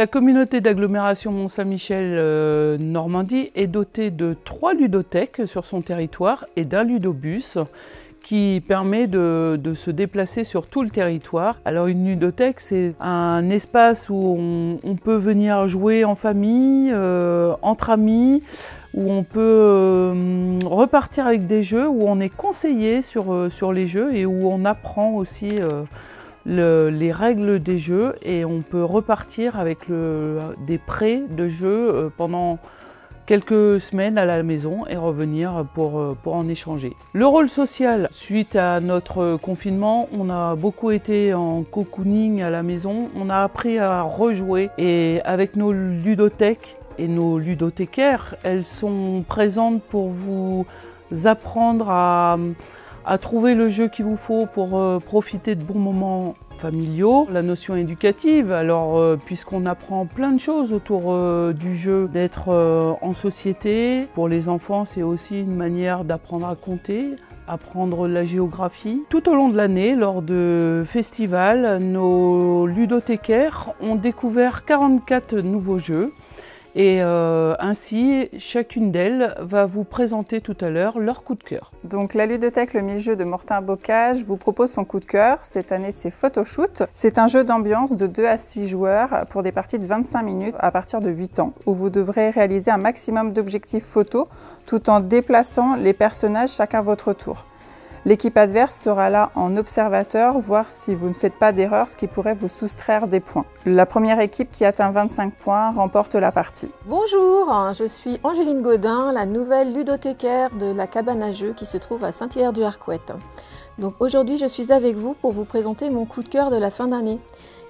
La communauté d'agglomération Mont-Saint-Michel Normandie est dotée de 3 ludothèques sur son territoire et d'un ludobus qui permet de se déplacer sur tout le territoire. Alors une ludothèque, c'est un espace où on peut venir jouer en famille, entre amis, où on peut repartir avec des jeux, où on est conseillé sur les jeux et où on apprend aussi les règles des jeux, et on peut repartir avec des prêts de jeux pendant quelques semaines à la maison et revenir pour en échanger. Le rôle social, suite à notre confinement, on a beaucoup été en cocooning à la maison, on a appris à rejouer, et avec nos ludothèques et nos ludothécaires, elles sont présentes pour vous apprendre à trouver le jeu qu'il vous faut pour profiter de bons moments familiaux. La notion éducative, alors puisqu'on apprend plein de choses autour du jeu, d'être en société. Pour les enfants, c'est aussi une manière d'apprendre à compter, apprendre la géographie. Tout au long de l'année, lors de festivals, nos ludothécaires ont découvert 44 nouveaux jeux. Et ainsi, chacune d'elles va vous présenter tout à l'heure leur coup de cœur. Donc la ludothèque Le Mille Jeux de Mortain-Bocage vous propose son coup de cœur. Cette année, c'est Photoshoot. C'est un jeu d'ambiance de 2 à 6 joueurs pour des parties de 25 minutes à partir de 8 ans, où vous devrez réaliser un maximum d'objectifs photos tout en déplaçant les personnages chacun à votre tour. L'équipe adverse sera là en observateur, voir si vous ne faites pas d'erreur, ce qui pourrait vous soustraire des points. La première équipe qui atteint 25 points remporte la partie. Bonjour, je suis Angéline Gaudin, la nouvelle ludothécaire de la cabane à jeux qui se trouve à Saint-Hilaire-du-Harcouët. Donc aujourd'hui, je suis avec vous pour vous présenter mon coup de cœur de la fin d'année.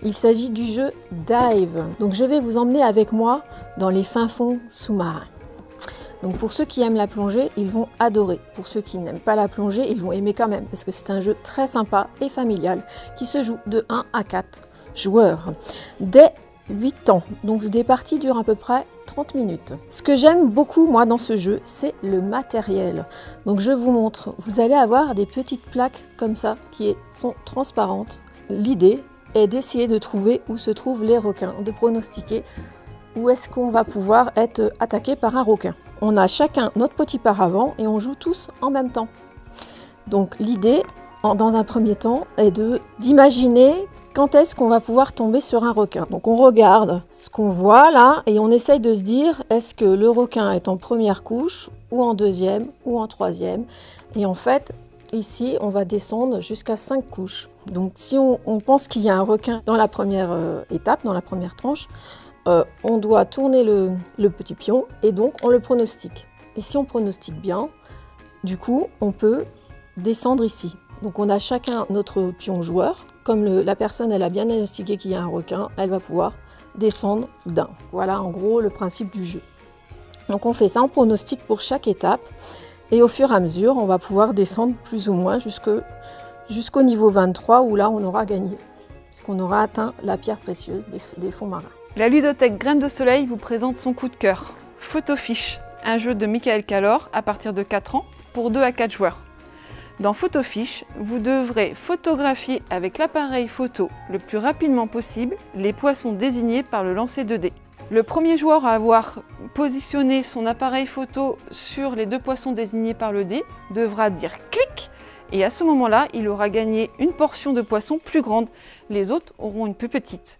Il s'agit du jeu Dive. Donc je vais vous emmener avec moi dans les fins fonds sous-marins. Donc pour ceux qui aiment la plongée, ils vont adorer. Pour ceux qui n'aiment pas la plongée, ils vont aimer quand même, parce que c'est un jeu très sympa et familial qui se joue de 1 à 4 joueurs dès 8 ans. Donc des parties durent à peu près 30 minutes. Ce que j'aime beaucoup moi dans ce jeu, c'est le matériel. Donc je vous montre, vous allez avoir des petites plaques comme ça qui sont transparentes. L'idée est d'essayer de trouver où se trouvent les requins, de pronostiquer où est-ce qu'on va pouvoir être attaqué par un requin. On a chacun notre petit paravent et on joue tous en même temps. Donc l'idée, dans un premier temps, est d'imaginer quand est-ce qu'on va pouvoir tomber sur un requin. Donc on regarde ce qu'on voit là et on essaye de se dire est-ce que le requin est en première couche ou en deuxième ou en troisième. Et en fait, ici, on va descendre jusqu'à 5 couches. Donc si on pense qu'il y a un requin dans la première étape, dans la première tranche, on doit tourner le petit pion et donc on le pronostique. Et si on pronostique bien, du coup, on peut descendre ici. Donc on a chacun notre pion joueur. Comme la personne elle a bien diagnostiqué qu'il y a un requin, elle va pouvoir descendre d'un. Voilà en gros le principe du jeu. Donc on fait ça, on pronostique pour chaque étape. Et au fur et à mesure, on va pouvoir descendre plus ou moins jusqu'au niveau 23 où là on aura gagné. Puisqu'on aura atteint la pierre précieuse des fonds marins. La ludothèque Graines de Soleil vous présente son coup de cœur, Photofiche, un jeu de Michael Calor à partir de 4 ans pour 2 à 4 joueurs. Dans Photofiche, vous devrez photographier avec l'appareil photo le plus rapidement possible les poissons désignés par le lancer de dés. Le premier joueur à avoir positionné son appareil photo sur les 2 poissons désignés par le dé devra dire clic, et à ce moment-là, il aura gagné une portion de poisson plus grande, les autres auront une plus petite.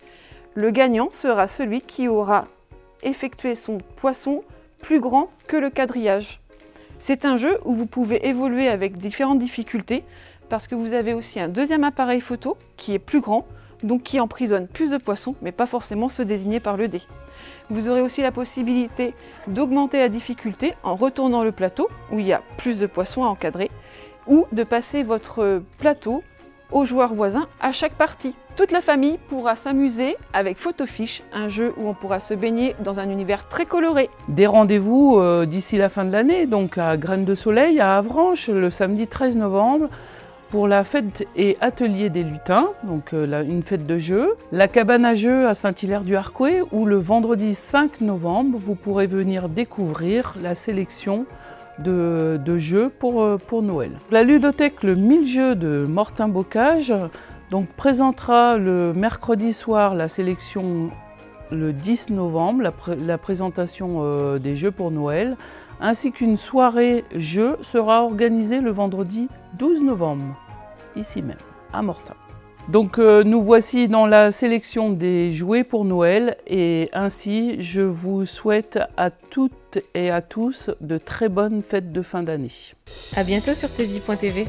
Le gagnant sera celui qui aura effectué son poisson plus grand que le quadrillage. C'est un jeu où vous pouvez évoluer avec différentes difficultés parce que vous avez aussi un deuxième appareil photo qui est plus grand, donc qui emprisonne plus de poissons, mais pas forcément ceux désignés par le dé. Vous aurez aussi la possibilité d'augmenter la difficulté en retournant le plateau où il y a plus de poissons à encadrer, ou de passer votre plateau aux joueurs voisins à chaque partie. Toute la famille pourra s'amuser avec Photofiche, un jeu où on pourra se baigner dans un univers très coloré. Des rendez-vous d'ici la fin de l'année, donc à Graines de Soleil, à Avranches, le samedi 13 novembre, pour la fête et atelier des lutins, donc une fête de jeux. La cabane à jeux à Saint-Hilaire-du-Harcouët, où le vendredi 5 novembre, vous pourrez venir découvrir la sélection de jeux pour Noël. La ludothèque Le Mille Jeux de Mortain-Bocage donc présentera le mercredi soir la sélection le 10 novembre, la présentation des jeux pour Noël, ainsi qu'une soirée jeux sera organisée le vendredi 12 novembre, ici même, à Mortain. Donc nous voici dans la sélection des jouets pour Noël et ainsi je vous souhaite à toutes et à tous de très bonnes fêtes de fin d'année. À bientôt sur tvie.tv.